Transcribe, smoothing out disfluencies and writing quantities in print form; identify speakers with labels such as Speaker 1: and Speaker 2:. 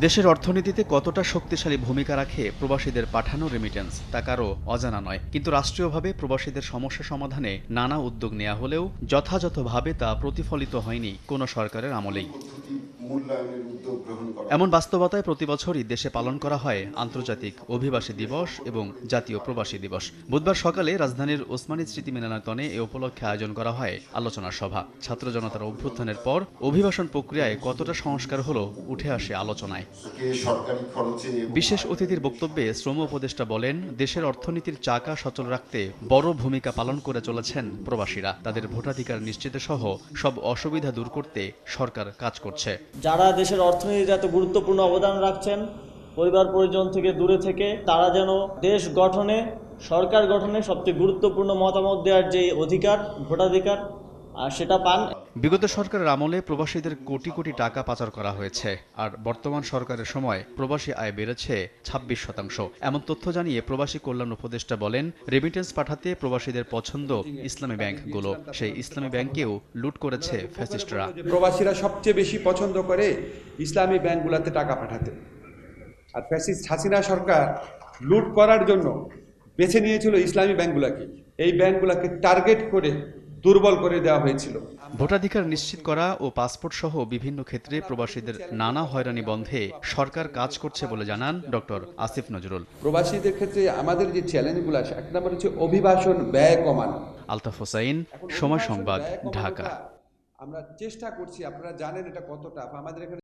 Speaker 1: দেশের অর্থনীতিতে কতটা শক্তিশালী ভূমিকা রাখে প্রবাসীদের পাঠানো রেমিটেন্স তা কারও অজানা নয়, কিন্তু রাষ্ট্রীয়ভাবে প্রবাসীদের সমস্যা সমাধানে নানা উদ্যোগ নেওয়া হলেও যথাযথভাবে তা প্রতিফলিত হয়নি কোনো সরকারের আমলেই। এমন বাস্তবতায় প্রতিবছরই দেশে পালন করা হয় আন্তর্জাতিক অভিবাসী দিবস এবং জাতীয় প্রবাসী দিবস। বুধবার সকালে রাজধানীর ওসমানী স্মৃতি মিলনায়তনে এ উপলক্ষে আয়োজন করা হয় আলোচনা সভা। ছাত্র জনতার অভ্যুত্থানের পর অভিবাসন প্রক্রিয়ায় কতটা সংস্কার হলো উঠে আসে আলোচনায়। বিশেষ অতিথির বক্তব্যে শ্রম উপদেষ্টা বলেন, দেশের অর্থনীতির চাকা সচল রাখতে বড় ভূমিকা পালন করে চলেছেন প্রবাসীরা। তাদের ভোটাধিকার নিশ্চিত সহ সব অসুবিধা দূর করতে সরকার কাজ করছে।
Speaker 2: যারা দেশের অর্থনীতিতে এত গুরুত্বপূর্ণ অবদান রাখছেন, পরিবার পরিজন থেকে দূরে থেকে, তারা যেন দেশ গঠনে, সরকার গঠনে সবচেয়ে গুরুত্বপূর্ণ মতামত দেওয়ার যে অধিকার, ভোটাধিকার, সেটা পান।
Speaker 1: বিগত সরকারের আমলে প্রবাসীদের কোটি কোটি টাকা পাচার করা হয়েছে, আর বর্তমান সরকারের সময় প্রবাসী আয় বেড়েছে ২৬%। এমন তথ্য জানিয়ে প্রবাসী কল্যাণ উপদেষ্টা বলেন, রেমিটেন্স পাঠাতে প্রবাসীদের পছন্দ ইসলামী ব্যাংকগুলো। সেই ইসলামী ব্যাংকেও লুট করেছে ফ্যাসিস্টরা।
Speaker 3: প্রবাসীরা সবচেয়ে বেশি পছন্দ করে ইসলামী ব্যাংকগুলোতে টাকা পাঠাতে, আর ফ্যাসিস্ট হাসিনা সরকার লুট করার জন্য বেছে নিয়েছিল ইসলামী ব্যাংকগুলোকে। এই ব্যাংকগুলোকে টার্গেট করে দুর্বল করে দেওয়া হয়েছিল।
Speaker 1: ভোটাধিকার নিশ্চিত করা ও পাসপোর্ট সহ বিভিন্ন ক্ষেত্রে প্রবাসীদের নানা হয়রানি বন্ধে সরকার কাজ করছে বলে জানান ডক্টর আসিফ নজরুল।
Speaker 3: প্রবাসীদের ক্ষেত্রে আমাদের যে চ্যালেঞ্জগুলো আছে, এক নম্বর হচ্ছে অভিবাসন ব্যয় কমানো।
Speaker 1: আলতাফ হোসাইন, সময় সংবাদ, ঢাকা।
Speaker 3: আমরা চেষ্টা করছি, আপনারা জানেন এটা কতটা আমাদের এখানে।